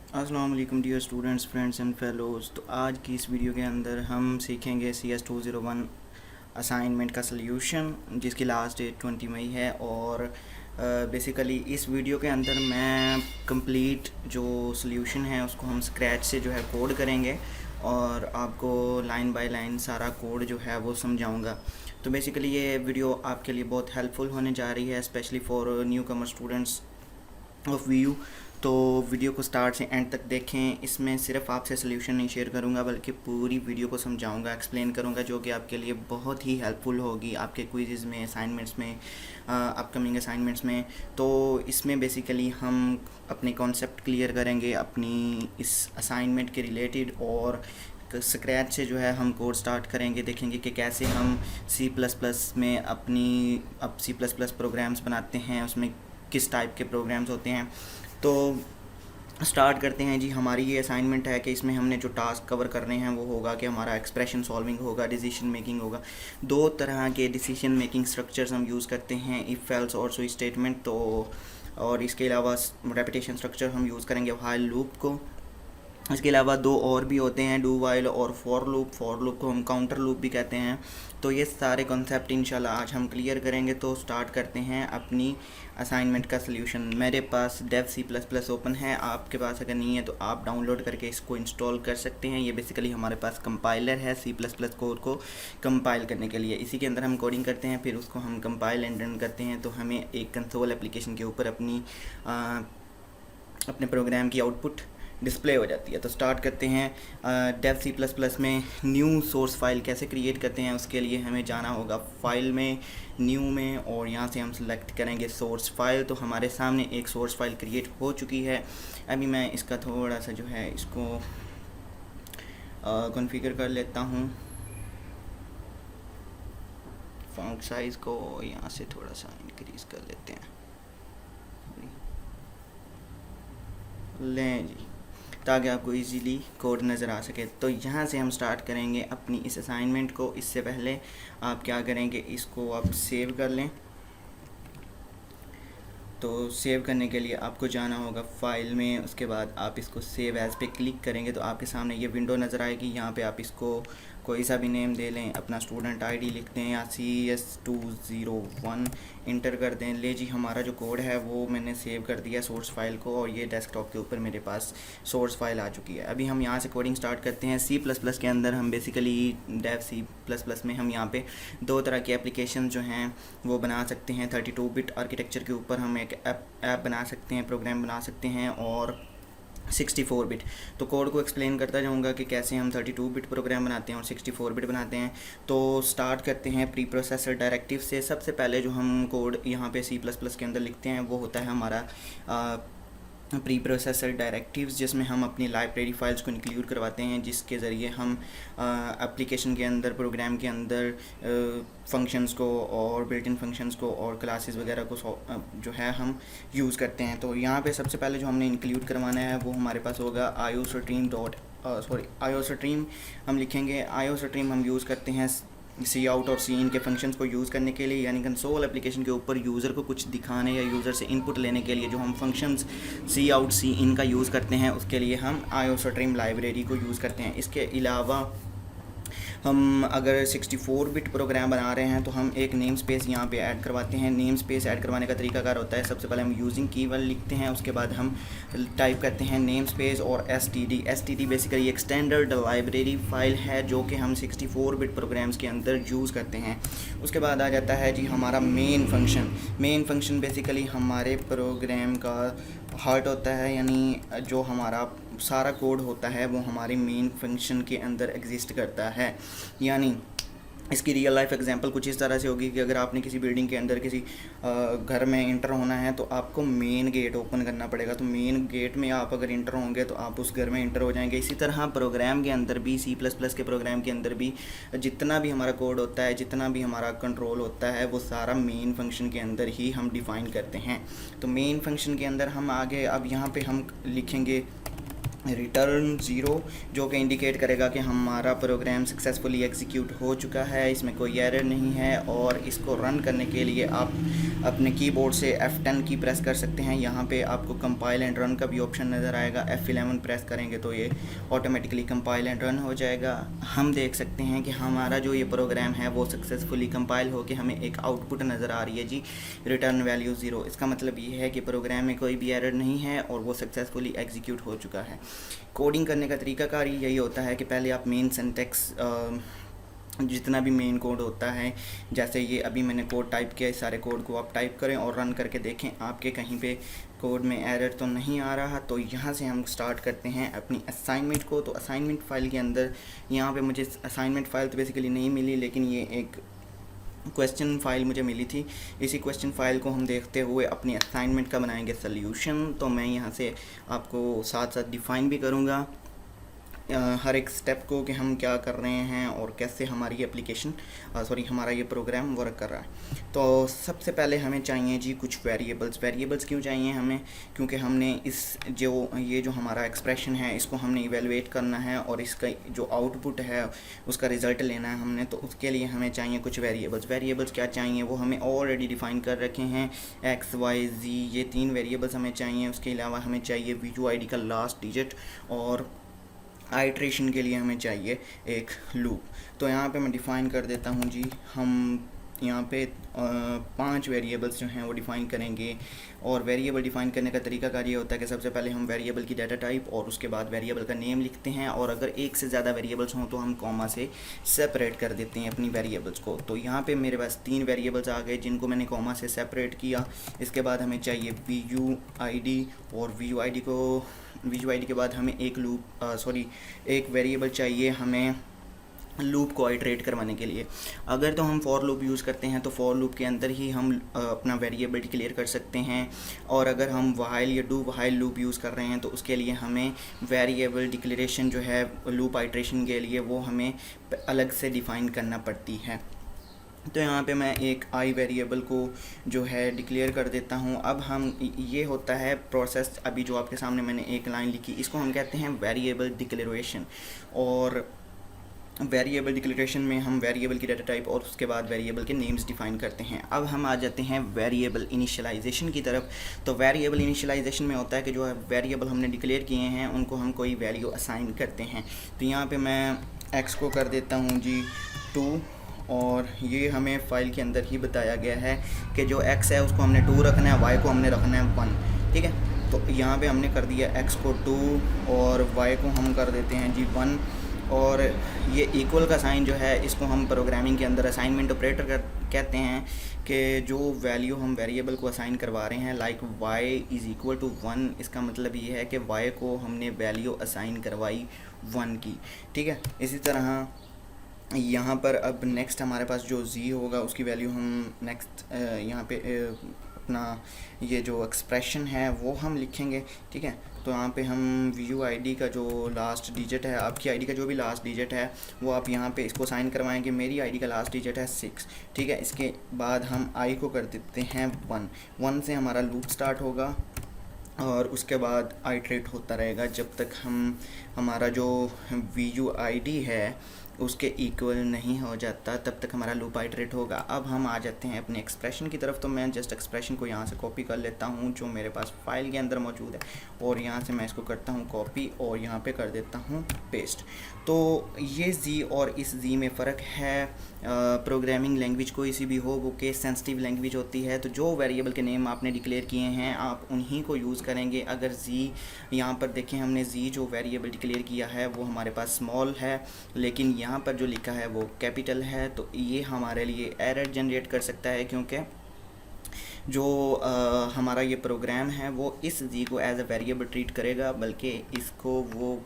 अस्सलाम वालेकुम dear students, friends and fellows. तो आज की इस वीडियो के अंदर हम सीखेंगे CS 201 असाइनमेंट का सल्यूशन, जिसकी लास्ट डेट 20 मई है। और बेसिकली इस वीडियो के अंदर मैं कंप्लीट जो सल्यूशन है उसको हम स्क्रैच से जो है कोड करेंगे और आपको लाइन बाय लाइन सारा कोड जो है वो समझाऊंगा। तो बेसिकली ये वीडियो आपके लिए बहुत हेल्पफुल होने जा रही है, specially for new Qamar students of Vu. तो वीडियो को स्टार्ट से एंड तक देखें। इसमें सिर्फ आपसे सल्यूशन नहीं शेयर करूंगा, बल्कि पूरी वीडियो को समझाऊंगा, एक्सप्लेन करूंगा, जो कि आपके लिए बहुत ही हेल्पफुल होगी आपके क्विज़ में, असाइनमेंट्स में, अपकमिंग असाइनमेंट्स में। तो इसमें बेसिकली हम अपने कॉन्सेप्ट क्लियर करेंगे अपनी इस असाइनमेंट के रिलेटेड, और स्क्रैच से जो है हम कोड स्टार्ट करेंगे। देखेंगे कि कैसे हम C++ में अपनी C++ प्रोग्राम्स बनाते हैं, उसमें किस टाइप के प्रोग्राम्स होते हैं। तो स्टार्ट करते हैं जी। हमारी ये असाइनमेंट है कि इसमें हमने जो टास्क कवर करने हैं वो होगा कि हमारा एक्सप्रेशन सॉल्विंग होगा, डिसीजन मेकिंग होगा। दो तरह के डिसीजन मेकिंग स्ट्रक्चर्स हम यूज़ करते हैं, इफ़ एल्स और स्विच स्टेटमेंट। तो और इसके अलावा रेपिटेशन स्ट्रक्चर हम यूज़ करेंगे व्हाइल लूप को। इसके अलावा दो और भी होते हैं, डू वाइल और फॉर लूप। फॉर लूप को हम काउंटर लूप भी कहते हैं। तो ये सारे कॉन्सेप्ट इंशाल्लाह आज हम क्लियर करेंगे। तो स्टार्ट करते हैं अपनी असाइनमेंट का सल्यूशन। मेरे पास डेव C++ ओपन है, आपके पास अगर नहीं है तो आप डाउनलोड करके इसको इंस्टॉल कर सकते हैं। ये बेसिकली हमारे पास कंपाइलर है C++ कोड को कंपाइल करने के लिए। इसी के अंदर हम कोडिंग करते हैं, फिर उसको हम कंपाइल एंड रन करते हैं, तो हमें एक कंसोल एप्लीकेशन के ऊपर अपने प्रोग्राम की आउटपुट डिस्प्ले हो जाती है। तो स्टार्ट करते हैं। डेव C++ में न्यू सोर्स फाइल कैसे क्रिएट करते हैं, उसके लिए हमें जाना होगा फाइल में, न्यू में, और यहाँ से हम सेलेक्ट करेंगे सोर्स फाइल। तो हमारे सामने एक सोर्स फाइल क्रिएट हो चुकी है। अभी मैं इसका थोड़ा सा जो है इसको कॉन्फ़िगर कर लेता हूँ। फॉन्ट साइज़ को यहाँ से थोड़ा सा इंक्रीज़ कर लेते हैं, लें जी, ताकि आपको इजीली कोड नज़र आ सके। तो यहाँ से हम स्टार्ट करेंगे अपनी इस असाइनमेंट को। इससे पहले आप क्या करेंगे, इसको आप सेव कर लें। तो सेव करने के लिए आपको जाना होगा फाइल में, उसके बाद आप इसको सेव एज़ पे क्लिक करेंगे तो आपके सामने ये विंडो नज़र आएगी। यहाँ पे आप इसको कोई सा भी नेम दे लें, अपना स्टूडेंट आईडी लिख दें या CS 201 इंटर कर दें। ले जी, हमारा जो कोड है वो मैंने सेव कर दिया सोर्स फाइल को, और ये डेस्कटॉप के ऊपर मेरे पास सोर्स फाइल आ चुकी है। अभी हम यहाँ से कोडिंग स्टार्ट करते हैं। C++ के अंदर हम बेसिकली डेव C++ में हम यहाँ पे दो तरह की एप्लीकेशन जो हैं वो बना सकते हैं। 32 बिट आर्किटेक्चर के ऊपर हम एक ऐप बना सकते हैं, प्रोग्राम बना सकते हैं, और 64 बिट। तो कोड को एक्सप्लेन करता जाऊंगा कि कैसे हम 32 बिट प्रोग्राम बनाते हैं और 64 बिट बनाते हैं। तो स्टार्ट करते हैं प्री प्रोसेसर डायरेक्टिव से। सबसे पहले जो हम कोड यहाँ पे C++ के अंदर लिखते हैं वो होता है हमारा प्री प्रोसेसर डायरेक्टिव्स, जिसमें हम अपनी लाइब्रेरी फाइल्स को इंक्लूड करवाते हैं, जिसके ज़रिए हम एप्लीकेशन के अंदर, प्रोग्राम के अंदर फंक्शंस को और बिल्ट इन फंक्शंस को और क्लासेस वगैरह को जो है हम यूज़ करते हैं। तो यहाँ पे सबसे पहले जो हमने इंक्लूड करवाना है वो हमारे पास होगा iostream हम लिखेंगे। iostream हम यूज़ करते हैं सी आउट और सी इन के फंक्शंस को यूज़ करने के लिए, यानी कंसोल एप्लीकेशन के ऊपर यूज़र को कुछ दिखाने या यूज़र से इनपुट लेने के लिए जो हम फंक्शंस सी आउट सी इन का यूज़ करते हैं, उसके लिए हम iostream लाइब्रेरी को यूज़ करते हैं। इसके अलावा हम अगर 64 बिट प्रोग्राम बना रहे हैं तो हम एक नेम स्पेस यहाँ पे ऐड करवाते हैं। नेम स्पेस ऐड करवाने का तरीकाकार होता है, सबसे पहले हम यूजिंग कीवर्ड लिखते हैं, उसके बाद हम टाइप करते हैं नेम स्पेस और एस टी डी बेसिकली एक स्टैंडर्ड लाइब्रेरी फाइल है जो कि हम 64 बिट प्रोग्राम्स के अंदर यूज़ करते हैं। उसके बाद आ जाता है जी हमारा मेन फंक्शन बेसिकली हमारे प्रोग्राम का हार्ट होता है, यानी जो हमारा सारा कोड होता है वो हमारे मेन फंक्शन के अंदर एग्जिस्ट करता है। यानी इसकी रियल लाइफ एग्जांपल कुछ इस तरह से होगी कि अगर आपने किसी बिल्डिंग के अंदर किसी घर में इंटर होना है तो आपको मेन गेट ओपन करना पड़ेगा। तो मेन गेट में आप अगर इंटर होंगे तो आप उस घर में इंटर हो जाएंगे। इसी तरह प्रोग्राम के अंदर भी, C++ के प्रोग्राम के अंदर भी जितना भी हमारा कोड होता है, जितना भी हमारा कंट्रोल होता है, वो सारा मेन फंक्शन के अंदर ही हम डिफ़ाइन करते हैं। तो मेन फंक्शन के अंदर हम आगे अब यहाँ पर हम लिखेंगे रिटर्न ज़ीरो, जो कि इंडिकेट करेगा कि हमारा प्रोग्राम सक्सेसफुली एग्जीक्यूट हो चुका है, इसमें कोई एरर नहीं है। और इसको रन करने के लिए आप अपने कीबोर्ड से F10 की प्रेस कर सकते हैं। यहाँ पे आपको कंपाइल एंड रन का भी ऑप्शन नज़र आएगा। F11 प्रेस करेंगे तो ये ऑटोमेटिकली कंपाइल एंड रन हो जाएगा। हम देख सकते हैं कि हमारा जो ये प्रोग्राम है वो सक्सेसफुली कंपाइल होकर हमें एक आउटपुट नज़र आ रही है जी, रिटर्न वैल्यू ज़ीरो। इसका मतलब ये है कि प्रोग्राम में कोई भी एरर नहीं है और वो सक्सेसफुली एग्जीक्यूट हो चुका है। कोडिंग करने का तरीकाकार यही होता है कि पहले आप मेन सिंटैक्स जितना भी मेन कोड होता है, जैसे ये अभी मैंने कोड टाइप किया, इस सारे कोड को आप टाइप करें और रन करके देखें आपके कहीं पे कोड में एरर तो नहीं आ रहा। तो यहाँ से हम स्टार्ट करते हैं अपनी असाइनमेंट को। तो असाइनमेंट फ़ाइल के अंदर यहाँ पे मुझे असाइनमेंट फ़ाइल तो बेसिकली नहीं मिली, लेकिन ये एक क्वेश्चन फ़ाइल मुझे मिली थी। इसी क्वेश्चन फ़ाइल को हम देखते हुए अपनी असाइनमेंट का बनाएंगे सल्यूशन। तो मैं यहाँ से आपको साथ साथ डिफ़ाइन भी करूँगा हर एक स्टेप को कि हम क्या कर रहे हैं और कैसे हमारी एप्लीकेशन हमारा ये प्रोग्राम वर्क कर रहा है। तो सबसे पहले हमें चाहिए जी कुछ वेरिएबल्स क्यों चाहिए हमें, क्योंकि हमने ये जो हमारा एक्सप्रेशन है इसको हमने इवेलुएट करना है और इसका जो आउटपुट है उसका रिज़ल्ट लेना है हमने। तो उसके लिए हमें चाहिए कुछ वेरिएबल्स क्या चाहिए वो हमें ऑलरेडी डिफ़ाइन कर रखे हैं, एक्स वाई जी, ये 3 वेरिएबल्स हमें चाहिए। उसके अलावा हमें चाहिए VUID का लास्ट डिजिट और आइट्रेशन के लिए हमें चाहिए एक लूप। तो यहाँ पे मैं डिफ़ाइन कर देता हूँ जी, हम यहाँ पे 5 वेरिएबल्स जो हैं वो डिफ़ाइन करेंगे। और वेरिएबल डिफ़ाइन करने का तरीकाकार ये होता है कि सबसे पहले हम वेरिएबल की डाटा टाइप और उसके बाद वेरिएबल का नेम लिखते हैं, और अगर एक से ज़्यादा वेरिएबल्स हों तो हम कॉमा से सेपरेट कर देते हैं अपनी वेरिएबल्स को। तो यहाँ पे मेरे पास 3 वेरिएबल्स आ गए जिनको मैंने कॉमा से सेपरेट किया। इसके बाद हमें चाहिए VUID, और VUID के बाद हमें एक वेरिएबल चाहिए हमें लूप को आइटरेट करवाने के लिए। अगर तो हम फॉर लूप यूज़ करते हैं तो फॉर लूप के अंदर ही हम अपना वेरिएबल डिक्लेयर कर सकते हैं, और अगर हम व्हाइल या डू व्हाइल लूप यूज़ कर रहे हैं तो उसके लिए हमें वेरिएबल डिक्लेरेशन जो है लूप आइटरेशन के लिए वो हमें अलग से डिफ़ाइन करना पड़ती है। तो यहाँ पे मैं एक आई वेरिएबल को जो है डिक्लेयर कर देता हूँ। अब हम ये होता है प्रोसेस, अभी जो आपके सामने मैंने एक लाइन लिखी इसको हम कहते हैं वेरिएबल डिक्लेरेशन। और वेरिएबल डिक्लेरेशन में हम वेरिएबल की डाटा टाइप और उसके बाद वेरिएबल के नेम्स डिफ़ाइन करते हैं। अब हम आ जाते हैं वेरिएबल इनिशियलाइजेशन की तरफ। तो वेरिएबल इनिशियलाइजेशन में होता है कि जो है वेरिएबल हमने डिक्लेयर किए हैं उनको हम कोई वैल्यू असाइन करते हैं। तो यहाँ पे मैं x को कर देता हूँ जी 2, और ये हमें फ़ाइल के अंदर ही बताया गया है कि जो x है उसको हमने 2 रखना है, y को हमने रखना है 1। ठीक है, तो यहाँ पे हमने कर दिया x को 2 और y को हम कर देते हैं जी 1। और ये इक्वल का साइन जो है इसको हम प्रोग्रामिंग के अंदर असाइनमेंट ऑपरेटर कहते हैं कि जो वैल्यू हम वेरिएबल को असाइन करवा रहे हैं, like y is equal to 1, इसका मतलब ये है कि y को हमने वैल्यू असाइन करवाई 1 की। ठीक है, इसी तरह यहाँ पर अब नेक्स्ट हमारे पास जो z होगा उसकी वैल्यू हम नेक्स्ट यहाँ पे अपना ये जो एक्सप्रेशन है वो हम लिखेंगे। ठीक है, तो यहाँ पे हम VUID का जो लास्ट डिजिट है, आपकी आईडी का जो भी लास्ट डिजिट है वो आप यहाँ पे इसको साइन करवाएंगे। मेरी आईडी का लास्ट डिजिट है 6। ठीक है, इसके बाद हम i को कर देते हैं 1 से हमारा लूप स्टार्ट होगा और उसके बाद आइटरेट होता रहेगा जब तक हमारा जो VUID है उसके इक्वल नहीं हो जाता, तब तक हमारा लूप आइटरेट होगा। अब हम आ जाते हैं अपने एक्सप्रेशन की तरफ। तो मैं जस्ट एक्सप्रेशन को यहाँ से कॉपी कर लेता हूँ जो मेरे पास फाइल के अंदर मौजूद है, और यहाँ से मैं इसको करता हूँ कॉपी और यहाँ पे कर देता हूँ पेस्ट। तो ये जी और इस जी में फ़र्क है। प्रोग्रामिंग लैंग्वेज कोई सी भी हो वो केस सेंसिटिव लैंग्वेज होती है, तो जो वेरिएबल के नेम आपने डिक्लेयर किए हैं आप उन्हीं को यूज़ करेंगे। अगर जी यहाँ पर देखें, हमने जी जो वेरिएबल डिक्लेयर किया है वो हमारे पास स्मॉल है, लेकिन यहाँ पर जो लिखा है वो कैपिटल है, तो ये हमारे लिए एरर जनरेट कर सकता है, क्योंकि जो हमारा ये प्रोग्राम है वो इस जी को एज अ वेरिएबल ट्रीट करेगा, बल्कि इसको वो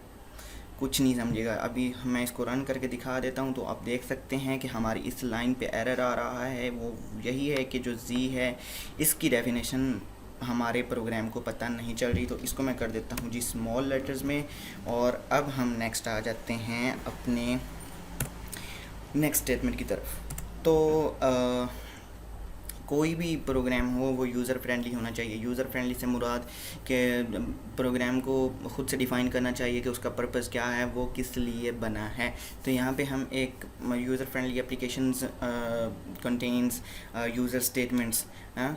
कुछ नहीं समझेगा। अभी मैं इसको रन करके दिखा देता हूँ तो आप देख सकते हैं कि हमारी इस लाइन पे एरर आ रहा है। वो यही है कि जो जी है इसकी डेफिनेशन हमारे प्रोग्राम को पता नहीं चल रही। तो इसको मैं कर देता हूँ जी स्मॉल लेटर्स में। और अब हम नेक्स्ट आ जाते हैं अपने नेक्स्ट स्टेटमेंट की तरफ। तो कोई भी प्रोग्राम हो वो यूज़र फ्रेंडली होना चाहिए। यूज़र फ्रेंडली से मुराद के प्रोग्राम को खुद से डिफ़ाइन करना चाहिए कि उसका पर्पस क्या है, वो किस लिए बना है। तो यहाँ पे हम एक user friendly applications contains user statements,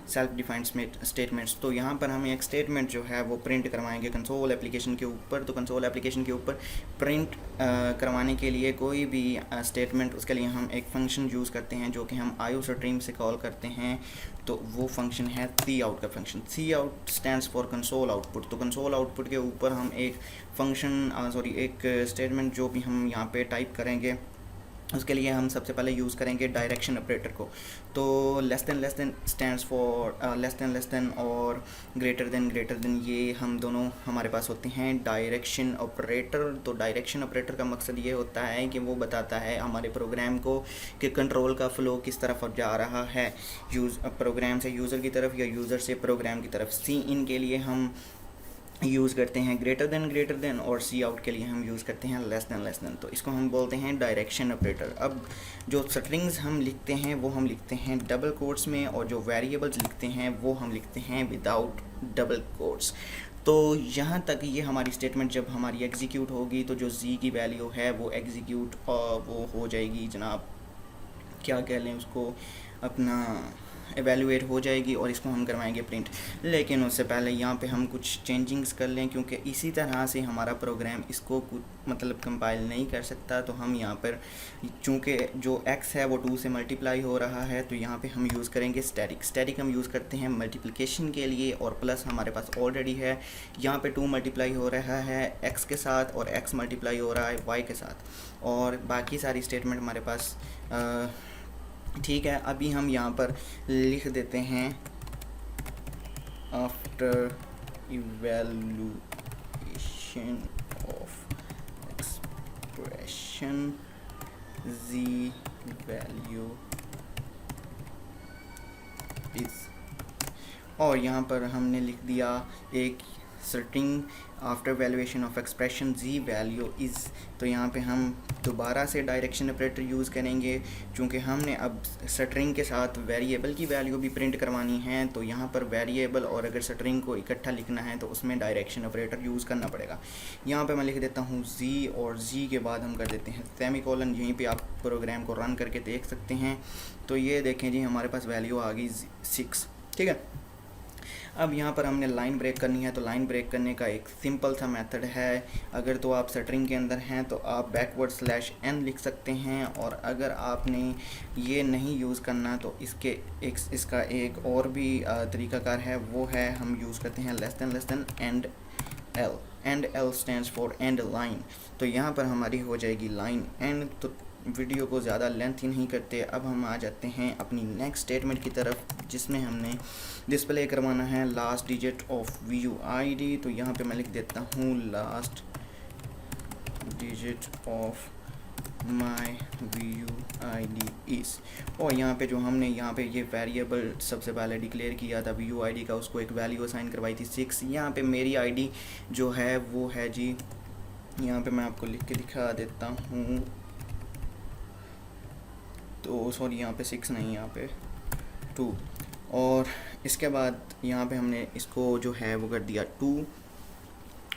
self defined statements. तो यहाँ पर हम एक स्टेटमेंट जो है वो प्रिंट करवाएंगे कंसोल एप्लीकेशन के ऊपर। तो कंसोल एप्लीकेशन के ऊपर प्रिंट करवाने के लिए कोई भी स्टेटमेंट, उसके लिए हम एक फंक्शन यूज़ करते हैं जो कि हम IOStream से कॉल करते हैं। तो वो फंक्शन है सी आउट का function. C out stands for console output. तो कंसोल आउटपुट के ऊपर हम एक फंक्शन एक स्टेटमेंट जो भी हम यहाँ पे टाइप करेंगे, उसके लिए हम सबसे पहले यूज़ करेंगे डायरेक्शन ऑपरेटर को। तो less than stands for less than और ग्रेटर देन, ये हम दोनों हमारे पास होते हैं डायरेक्शन ऑपरेटर। तो डायरेक्शन ऑपरेटर का मकसद ये होता है कि वो बताता है हमारे प्रोग्राम को कि कंट्रोल का फ़्लो किस तरफ जा रहा है, प्रोग्राम से यूज़र की तरफ या यूज़र से प्रोग्राम की तरफ। सी इन के लिए हम यूज़ करते हैं ग्रेटर देन, और सी आउट के लिए हम यूज़ करते हैं लेस देन। तो इसको हम बोलते हैं डायरेक्शन ऑपरेटर। अब जो स्ट्रिंग्स हम लिखते हैं वो हम लिखते हैं डबल कोट्स में, और जो वेरिएबल्स लिखते हैं वो हम लिखते हैं विदाउट डबल कोट्स। तो यहाँ तक ये हमारी स्टेटमेंट जब हमारी एग्जीक्यूट होगी तो जो जी की वैल्यू है वो एग्जीक्यूट वो हो जाएगी जनाब, क्या कह लें उसको, अपना एवेलुएट हो जाएगी, और इसको हम करवाएंगे प्रिंट। लेकिन उससे पहले यहाँ पे हम कुछ चेंजिंग्स कर लें, क्योंकि इसी तरह से हमारा प्रोग्राम इसको कुछ मतलब कंपाइल नहीं कर सकता। तो हम यहाँ पर चूँकि जो x है वो 2 से मल्टीप्लाई हो रहा है, तो यहाँ पे हम यूज़ करेंगे स्टैटिक हम यूज़ करते हैं मल्टीप्लिकेशन के लिए, और प्लस हमारे पास ऑलरेडी है यहाँ पे 2 मल्टीप्लाई हो रहा है x के साथ, और x मल्टीप्लाई हो रहा है y के साथ, और बाकी सारी स्टेटमेंट हमारे पास ठीक है। अभी हम यहाँ पर लिख देते हैं after evaluation of expression z value is, और यहाँ पर हमने लिख दिया एक string after valuation of expression z value is. तो यहाँ पे हम दोबारा से डायरेक्शन ऑपरेटर यूज़ करेंगे, क्योंकि हमने अब स्ट्रिंग के साथ वेरिएबल की वैल्यू भी प्रिंट करवानी है। तो यहाँ पर वेरिएबल और अगर स्ट्रिंग को इकट्ठा लिखना है तो उसमें डायरेक्शन ऑपरेटर यूज़ करना पड़ेगा। यहाँ पे मैं लिख देता हूँ z, और z के बाद हम कर देते हैं सेमीकोलन। यहीं पे आप प्रोग्राम को रन करके देख सकते हैं। तो ये देखें जी, हमारे पास वैल्यू आ गई 6, ठीक है। अब यहाँ पर हमने लाइन ब्रेक करनी है। तो लाइन ब्रेक करने का एक सिंपल सा मेथड है। अगर तो आप स्ट्रिंग के अंदर हैं तो आप /n लिख सकते हैं, और अगर आपने ये नहीं यूज़ करना तो इसका एक और भी तरीक़ाकार है, वो है हम यूज़ करते हैं less than and l stands for and line. तो यहाँ पर हमारी हो जाएगी लाइन एंड। तो वीडियो को ज़्यादा लेंथी नहीं करते, अब हम आ जाते हैं अपनी नेक्स्ट स्टेटमेंट की तरफ, जिसमें हमने डिस्प्ले करवाना है लास्ट डिजिट ऑफ VUID। तो यहाँ पे मैं लिख देता हूँ last digit of my VUID is, और यहाँ पे जो हमने यहाँ पे ये वेरिएबल सबसे पहले डिक्लेयर किया था VUID का, उसको एक वैल्यू असाइन करवाई थी 6। यहाँ पे मेरी ID जो है वो है जी, यहाँ पे मैं आपको लिख के दिखा देता हूँ। तो सॉरी, यहाँ पे 6 नहीं, यहाँ पे 2, और इसके बाद यहाँ पे हमने इसको जो है वो कर दिया 2,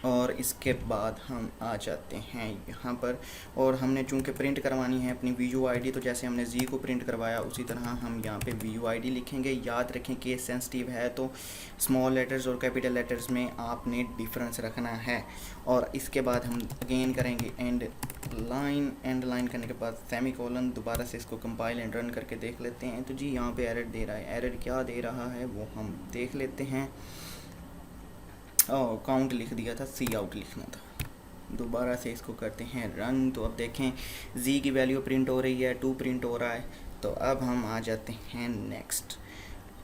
और इसके बाद हम आ जाते हैं यहाँ पर, और हमने चूँकि प्रिंट करवानी है अपनी VUID, तो जैसे हमने Z को प्रिंट करवाया उसी तरह हम यहाँ पे VUID लिखेंगे। याद रखें केस सेंसिटिव है, तो स्मॉल लेटर्स और कैपिटल लेटर्स में आपने डिफरेंस रखना है। और इसके बाद हम अगेन करेंगे एंड लाइन करने के बाद सेमीकोलन। दोबारा से इसको कंपाइल एंड रन करके देख लेते हैं। तो जी यहाँ पे एरर दे रहा है, एरर क्या दे रहा है वो हम देख लेते हैं। काउंट लिख दिया था, सी आउट लिखना था। दोबारा से इसको करते हैं रन। तो अब देखें z की वैल्यू प्रिंट हो रही है, 2 प्रिंट हो रहा है। तो अब हम आ जाते हैं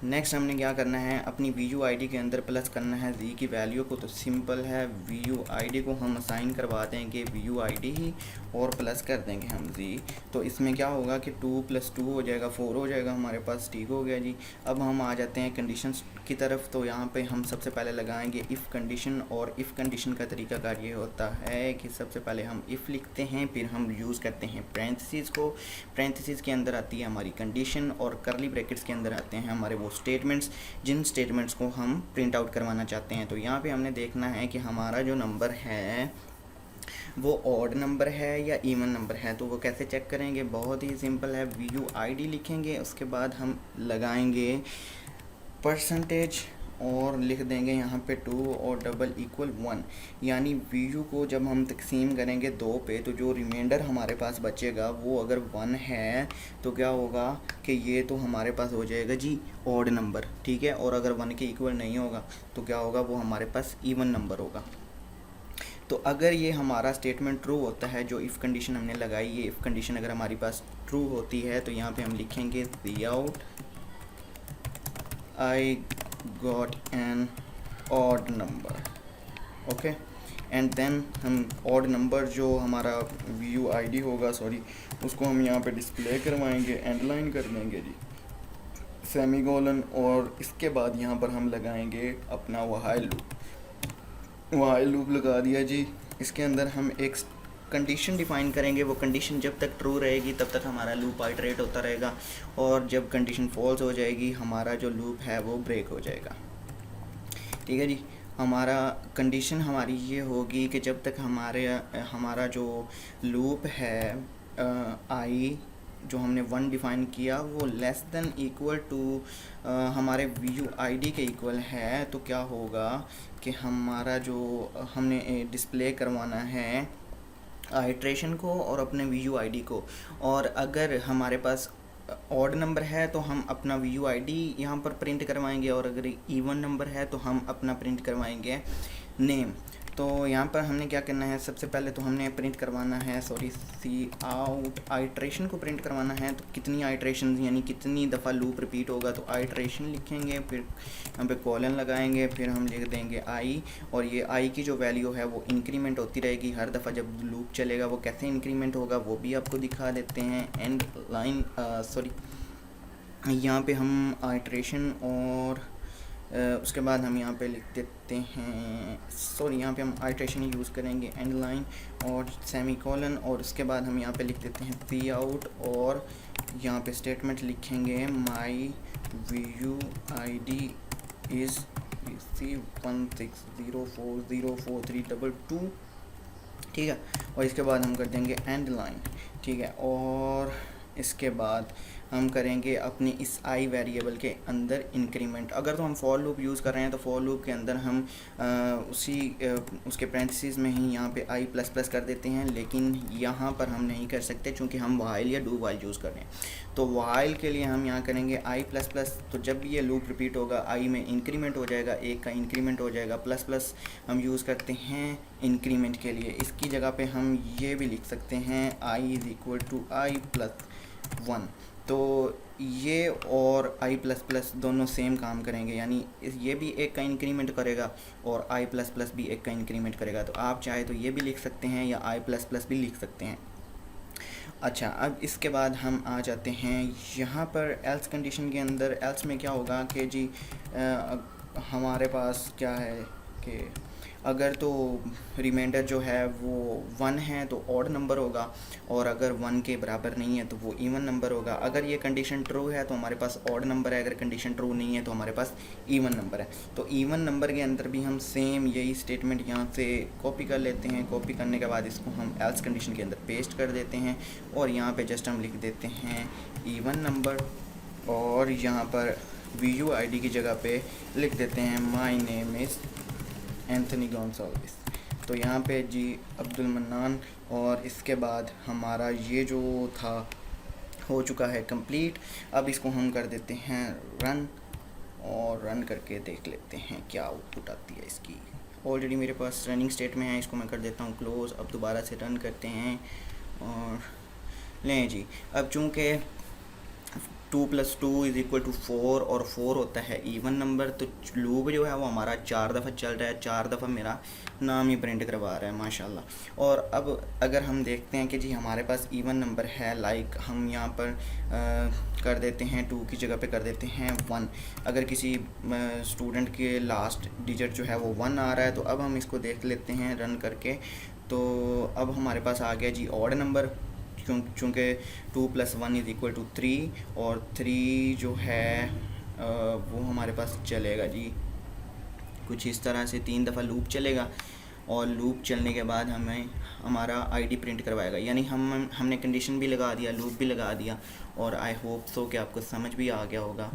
नेक्स्ट हमने क्या करना है, अपनी वी यू आई डी के अंदर प्लस करना है जी की वैल्यू को। तो सिंपल है, वी यू आई डी को हम असाइन करवा देंगे वी यू आई डी ही और प्लस कर देंगे हम जी। तो इसमें क्या होगा कि 2 + 2 हो जाएगा, 4 हो जाएगा हमारे पास। ठीक हो गया जी। अब हम आ जाते हैं कंडीशंस की तरफ। तो यहाँ पे हम सबसे पहले लगाएंगे इफ़ कंडीशन, और इफ़ कंडीशन का तरीकाकार ये होता है कि सबसे पहले हम इफ़ लिखते हैं, फिर हम यूज़ करते हैं पैरेंथेसिस को। पैरेंथेसिस के अंदर आती है हमारी कंडीशन और कर्ली ब्रैकेट्स के अंदर आते हैं हमारे वो स्टेटमेंट्स, जिन स्टेटमेंट्स को हम प्रिंट आउट करवाना चाहते हैं। तो यहाँ पे हमने देखना है कि हमारा जो नंबर है वो ऑड नंबर है या इवन नंबर है। तो वो कैसे चेक करेंगे, बहुत ही सिंपल है, वी यू आई डी लिखेंगे, उसके बाद हम लगाएंगे परसेंटेज और लिख देंगे यहाँ पे 2 और डबल इक्वल 1। यानी वी यू को जब हम तकसीम करेंगे 2 पे, तो जो रिमाइंडर हमारे पास बचेगा वो अगर 1 है तो क्या होगा कि ये तो हमारे पास हो जाएगा जी ऑड नंबर। ठीक है, और अगर 1 के इक्वल नहीं होगा तो क्या होगा, वो हमारे पास इवन नंबर होगा। तो अगर ये हमारा स्टेटमेंट ट्रू होता है, जो इफ़ कंडीशन हमने लगाई, ये इफ़ कंडीशन अगर हमारी पास ट्रू होती है, तो यहाँ पे हम लिखेंगे cout I got an odd number. Okay, and then हम ऑड नंबर जो हमारा वी यू आई डी होगा, सॉरी, उसको हम यहाँ पे डिस्प्ले करवाएंगे, एंड लाइन कर देंगे जी, सेमीकोलन, और इसके बाद यहाँ पर हम लगाएंगे अपना व्हाइल लूप। व्हाइल लूप लगा दिया जी। इसके अंदर हम एक कंडीशन डिफाइन करेंगे। वो कंडीशन जब तक ट्रू रहेगी तब तक हमारा लूप आइटरेट होता रहेगा, और जब कंडीशन फॉल्स हो जाएगी हमारा जो लूप है वो ब्रेक हो जाएगा। ठीक है जी। हमारा कंडीशन हमारी ये होगी कि जब तक हमारा जो लूप है आई जो हमने 1 डिफ़ाइन किया वो लेस देन इक्वल टू हमारे वी यू आई डी के इक्वल है, तो क्या होगा कि हमारा जो हमने डिस्प्ले करवाना है आइट्रेशन को और अपने वी यू आई डी को। और अगर हमारे पास ऑड नंबर है तो हम अपना वी यू आई डी यहाँ पर प्रिंट करवाएंगे, और अगर इवन नंबर है तो हम अपना प्रिंट करवाएंगे नेम। तो यहाँ पर हमने क्या करना है, सबसे पहले तो हमने प्रिंट करवाना है, सॉरी, सी आउट आइट्रेशन को प्रिंट करवाना है। तो कितनी आइट्रेशन यानी कितनी दफ़ा लूप रिपीट होगा, तो आइट्रेशन लिखेंगे, फिर यहाँ पे कॉलन लगाएंगे, फिर हम लिख देंगे आई, और ये आई की जो वैल्यू है वो इंक्रीमेंट होती रहेगी हर दफ़ा जब लूप चलेगा। वो कैसे इंक्रीमेंट होगा वो भी आपको दिखा देते हैं। एंड लाइन, सॉरी, यहाँ पे हम आइट्रेशन और उसके बाद हम यहाँ पे लिख देते हैं, सॉरी, यहाँ पे हम आइट्रेशन यूज़ करेंगे, एंड लाइन और सेमीकोलन, और उसके बाद हम यहाँ पे लिख देते हैं सी आउट, और यहाँ पे स्टेटमेंट लिखेंगे my V U I D is C16040432। ठीक है, और इसके बाद हम कर देंगे एंड लाइन। ठीक है, और इसके बाद हम करेंगे अपने इस आई वेरिएबल के अंदर इंक्रीमेंट। अगर तो हम फॉर लूप यूज़ कर रहे हैं तो फॉर लूप के अंदर हम उसके पैरेंथेसिस में ही यहाँ पे आई प्लस प्लस कर देते हैं, लेकिन यहाँ पर हम नहीं कर सकते क्योंकि हम व्हाइल या डू व्हाइल यूज़ कर रहे हैं। तो व्हाइल के लिए हम यहाँ करेंगे आई प्लस प्लस। तो जब ये लूप रिपीट होगा आई में इंक्रीमेंट हो जाएगा, 1 का इंक्रीमेंट हो जाएगा। प्लस प्लस हम यूज़ करते हैं इंक्रीमेंट के लिए। इसकी जगह पे हम ये भी लिख सकते हैं I is equal to I plus 1। तो ये और आई प्लस प्लस दोनों सेम काम करेंगे, यानी ये भी 1 का इंक्रीमेंट करेगा और आई प्लस प्लस भी 1 का इंक्रीमेंट करेगा। तो आप चाहे तो ये भी लिख सकते हैं या आई प्लस प्लस भी लिख सकते हैं। अच्छा, अब इसके बाद हम आ जाते हैं यहाँ पर एल्स कंडीशन के अंदर। एल्स में क्या होगा कि जी हमारे पास क्या है कि अगर तो रिमाइंडर जो है वो 1 है तो ऑड नंबर होगा, और अगर 1 के बराबर नहीं है तो वो इवन नंबर होगा। अगर ये कंडीशन ट्रू है तो हमारे पास ऑड नंबर है, अगर कंडीशन ट्रू नहीं है तो हमारे पास इवन नंबर है। तो इवन नंबर के अंदर भी हम सेम यही स्टेटमेंट यहाँ से कॉपी कर लेते हैं। कॉपी करने के बाद इसको हम एल्स कंडीशन के अंदर पेस्ट कर देते हैं, और यहाँ पे जस्ट हम लिख देते हैं इवन नंबर, और यहाँ पर वी यू आई डी की जगह पे लिख देते हैं my name is Anthony Gonsalves. तो यहाँ पे जी अब्दुल मन्नान, और इसके बाद हमारा ये जो था हो चुका है कंप्लीट। अब इसको हम कर देते हैं रन, और रन करके देख लेते हैं क्या आउटपुट आती है इसकी। ऑलरेडी मेरे पास रनिंग स्टेट में है, इसको मैं कर देता हूँ क्लोज़। अब दोबारा से रन करते हैं और लें जी। अब चूँकि 2+2 इज़ इक्वल टू 4 और 4 होता है इवन नंबर। तो लूप जो है वो हमारा 4 दफ़ा चल रहा है, 4 दफ़ा मेरा नाम ही प्रिंट करवा रहा है माशाल्लाह। और अब अगर हम देखते हैं कि जी हमारे पास इवन नंबर है, लाइक हम यहाँ पर कर देते हैं 2 की जगह पे कर देते हैं 1। अगर किसी स्टूडेंट के लास्ट डिजिट जो है वो 1 आ रहा है, तो अब हम इसको देख लेते हैं रन करके। तो अब हमारे पास आ गया जी ऑड नंबर, चूँकि 2+1 इज़ इक्वल टू 3 और 3 जो है वो हमारे पास चलेगा जी कुछ इस तरह से 3 दफ़ा लूप चलेगा। और लूप चलने के बाद हमें हमारा आईडी प्रिंट करवाएगा, यानी हमने कंडीशन भी लगा दिया, लूप भी लगा दिया। और आई होप सो कि आपको समझ भी आ गया होगा।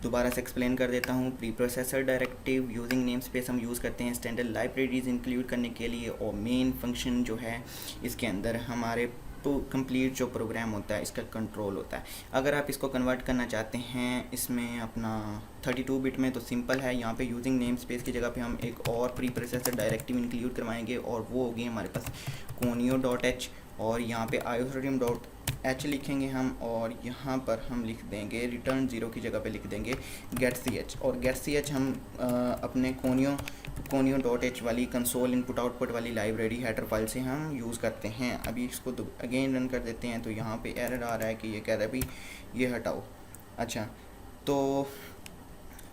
दोबारा से एक्सप्लेन कर देता हूँ। Pre processor directive using name space हम यूज़ करते हैं स्टैंडर्ड लाइब्रेरीज इंक्लूड करने के लिए, और मेन फंक्शन जो है इसके अंदर हमारे कंप्लीट जो प्रोग्राम होता है इसका कंट्रोल होता है। अगर आप इसको कन्वर्ट करना चाहते हैं इसमें अपना 32 बिट में, तो सिंपल है, यहाँ पे यूजिंग नेम स्पेस की जगह पे हम एक और प्री प्रोसेसर डायरेक्टिव इंक्लूड करवाएंगे और वो होगी हमारे पास conio.h, और यहाँ पे iosodium.h लिखेंगे हम, और यहाँ पर हम लिख देंगे रिटर्न 0 की जगह पे लिख देंगे getch। और getch हम अपने conio.h वाली कंसोल इनपुट आउटपुट वाली लाइब्रेरी हेडर फाइल से हम यूज़ करते हैं। अभी इसको अगेन रन कर देते हैं, तो यहाँ पे एरर आ रहा है कि ये कह रहा है भाई ये हटाओ। अच्छा, तो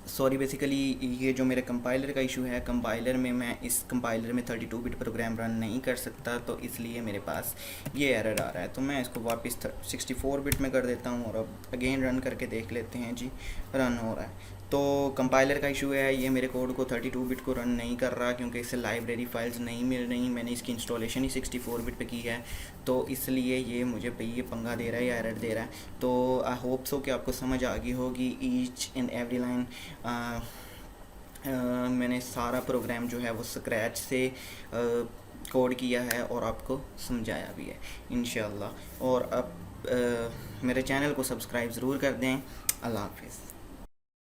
सॉरी, बेसिकली ये जो मेरे कंपाइलर का इशू है, कंपाइलर में मैं इस कंपाइलर में 32 बिट प्रोग्राम रन नहीं कर सकता, तो इसलिए मेरे पास ये एरर आ रहा है। तो मैं इसको वापस 64 बिट में कर देता हूँ और अब अगेन रन करके देख लेते हैं जी रन हो रहा है। तो कंपाइलर का इशू है, ये मेरे कोड को 32 बिट को रन नहीं कर रहा क्योंकि इससे लाइब्रेरी फाइल्स नहीं मिल रही। मैंने इसकी इंस्टॉलेशन ही 64 बिट पे की है, तो इसलिए ये मुझे ये पंगा दे रहा है या एरर दे रहा है। तो आई होप सो कि आपको समझ आ गई होगी ईच एंड एवरी लाइन। मैंने सारा प्रोग्राम जो है वो स्क्रैच से कोड किया है और आपको समझाया भी है इंशाल्लाह। और अब मेरे चैनल को सब्सक्राइब ज़रूर कर दें। अल्लाह हाफिज़।